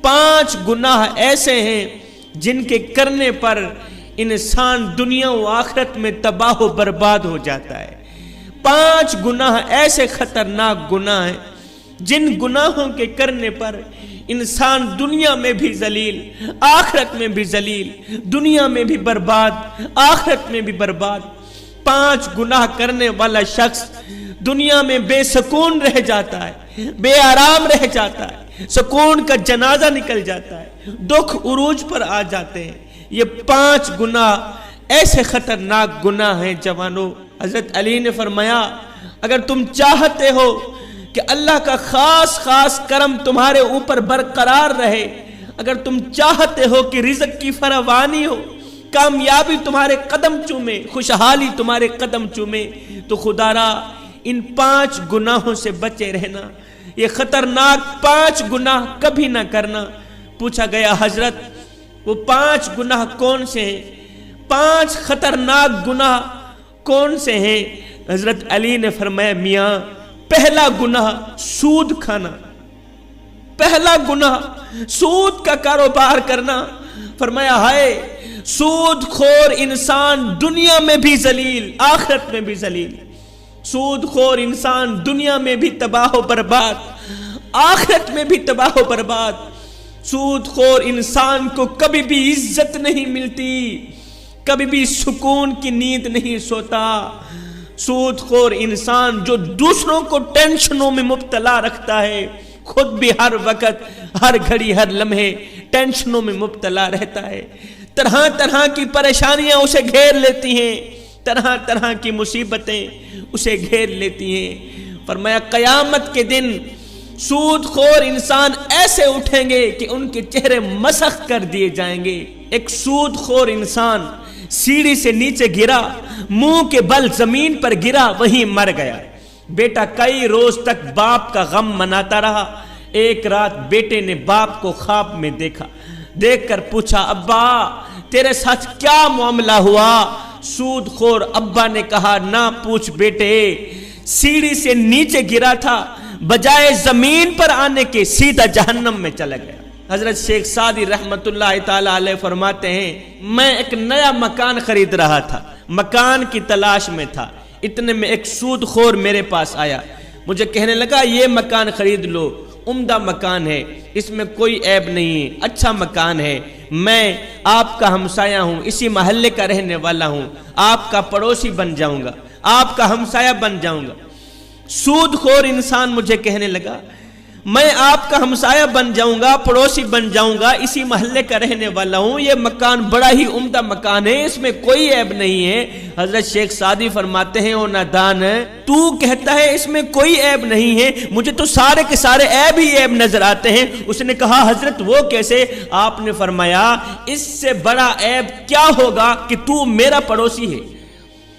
5 گناہ ایسے ہیں جن کے کرنے پر انسان دنیا و آخرت میں تباہ و برباد ہو جاتا ہے۔ 5 گناہ ایسے خطرناک گناہ ہیں جن گناہوں کے کرنے پر انسان دنیا میں بھی ذلیل، آخرت میں بھی ذلیل، دنیا میں بھی برباد، آخرت میں بھی برباد۔ 5 گناہ کرنے والا شخص دنیا میں بے سکون رہ جاتا ہے، بے آرام رہ جاتا ہے، سکون کا جنازہ نکل جاتا ہے، دکھ عروج پر آ جاتے ہیں۔ یہ 5 گناہ ایسے خطرناک گناہ ہیں جوانوں۔ حضرت علی نے فرمایا اگر تم چاہتے ہو کہ اللہ کا خاص کرم تمہارے اوپر برقرار رہے، اگر تم چاہتے ہو کہ رزق کی فراوانی ہو، کامیابی تمہارے قدم چومے، خوشحالی تمہارے قدم چومے، تو خدا را ان 5 گناہوں سے بچے رہنا۔ یہ خطرناک 5 گناہ کبھی نہ کرنا۔ پوچھا گیا حضرت وہ 5 گناہ کون سے ہیں؟ 5 خطرناک گناہ کون سے ہیں؟ حضرت علی نے فرمایا میاں پہلا گناہ سود کھانا، پہلا گناہ سود کا کاروبار کرنا۔ فرمایا ہائے سود خور انسان دنیا میں بھی ذلیل، آخرت میں بھی ذلیل۔ سود خور انسان دنیا میں بھی تباہ و برباد، آخرت میں بھی تباہ و برباد۔ سود خور انسان کو کبھی بھی عزت نہیں ملتی، کبھی بھی سکون کی نیند نہیں سوتا۔ سود خور انسان جو دوسروں کو ٹینشنوں میں مبتلا رکھتا ہے، خود بھی ہر وقت، ہر گھڑی، ہر لمحے ٹینشنوں میں مبتلا رہتا ہے۔ طرح طرح کی پریشانیاں اسے گھیر لیتی ہیں، طرح طرح کی مصیبتیں اسے گھیر لیتی ہیں۔ فرمایا قیامت کے دن سود خور انسان ایسے اٹھیں گے کہ ان کے چہرے مسخ کر دیے جائیں گے۔ ایک سود خور انسان سیڑھی سے نیچے گرا، منہ کے بل زمین پر گرا، وہیں مر گیا۔ بیٹا کئی روز تک باپ کا غم مناتا رہا۔ ایک رات بیٹے نے باپ کو خواب میں دیکھا، دیکھ کر پوچھا ابا تیرے ساتھ کیا معاملہ ہوا؟ سود خور ابا نے کہا نہ پوچھ بیٹے، سیڑھی سے نیچے گرا تھا، بجائے زمین پر آنے کے سیدھا جہنم میں چلا گیا۔ حضرت شیخ سعدی رحمت اللہ تعالی علیہ فرماتے ہیں میں ایک نیا مکان خرید رہا تھا، مکان کی تلاش میں تھا، اتنے میں ایک سود خور میرے پاس آیا، مجھے کہنے لگا یہ مکان خرید لو، عمدہ مکان ہے، اس میں کوئی عیب نہیں ہے، اچھا مکان ہے، میں آپ کا ہمسایہ ہوں، اسی محلے کا رہنے والا ہوں، آپ کا پڑوسی بن جاؤں گا، آپ کا ہمسایہ بن جاؤں گا۔ سود خور انسان مجھے کہنے لگا میں آپ کا ہمسایہ بن جاؤں گا، پڑوسی بن جاؤں گا، اسی محلے کا رہنے والا ہوں، یہ مکان بڑا ہی عمدہ مکان ہے، اس میں کوئی عیب نہیں ہے۔ حضرت شیخ سعدی فرماتے ہیں او نادان تو کہتا ہے اس میں کوئی عیب نہیں ہے، مجھے تو سارے کے سارے عیب ہی عیب نظر آتے ہیں۔ اس نے کہا حضرت وہ کیسے؟ آپ نے فرمایا اس سے بڑا عیب کیا ہوگا کہ تو میرا پڑوسی ہے،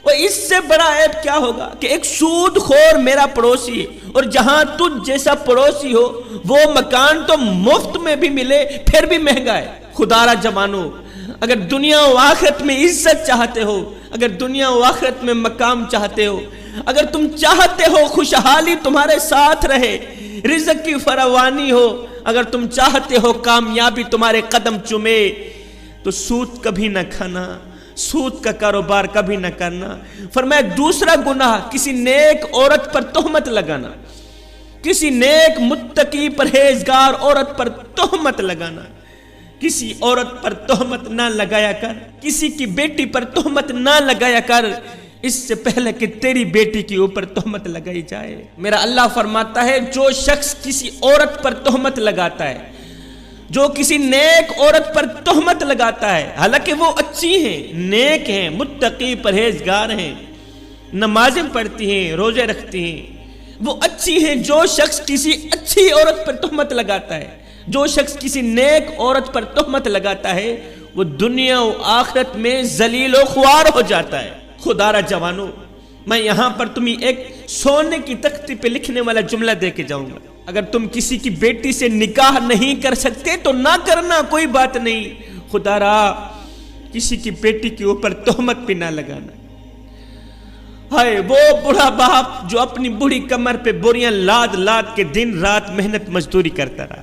اور اس سے بڑا عیب کیا ہوگا کہ ایک سود خور میرا پڑوسی ہے، اور جہاں تجھ جیسا پڑوسی ہو وہ مکان تو مفت میں بھی ملے پھر بھی مہنگا ہے۔ خدا را جوانو اگر دنیا و آخرت میں عزت چاہتے ہو، اگر دنیا و آخرت میں مقام چاہتے ہو، اگر تم چاہتے ہو خوشحالی تمہارے ساتھ رہے، رزق کی فراوانی ہو، اگر تم چاہتے ہو کامیابی تمہارے قدم چومے، تو سود کبھی نہ کھانا، سود کا کاروبار کبھی نہ کرنا۔ فرمایا دوسرا گناہ کسی نیک عورت پر تہمت لگانا، کسی نیک متقی پرہیزگار عورت پر تہمت لگانا۔ کسی عورت پر تہمت نہ لگایا کر، کسی کی بیٹی پر تہمت نہ لگایا کر اس سے پہلے کہ تیری بیٹی کے اوپر تہمت لگائی جائے۔ میرا اللہ فرماتا ہے جو شخص کسی عورت پر تہمت لگاتا ہے، جو کسی نیک عورت پر تہمت لگاتا ہے، حالانکہ وہ اچھی ہیں، نیک ہیں، متقی پرہیزگار ہیں، نمازیں پڑھتی ہیں، روزے رکھتی ہیں، وہ اچھی ہیں۔ جو شخص کسی اچھی عورت پر تہمت لگاتا ہے، جو شخص کسی نیک عورت پر تہمت لگاتا ہے، وہ دنیا و آخرت میں ذلیل و خوار ہو جاتا ہے۔ خدا را جوانو میں یہاں پر تمہیں ایک سونے کی تختی پہ لکھنے والا جملہ دے کے جاؤں گا، اگر تم کسی کی بیٹی سے نکاح نہیں کر سکتے تو نہ کرنا، کوئی بات نہیں، خدا را کسی کی بیٹی کے اوپر تہمت بھی نہ لگانا۔ ہائے وہ بڑا باپ جو اپنی بڑی کمر پہ بوریاں لاد لاد کے دن رات محنت مزدوری کرتا رہا،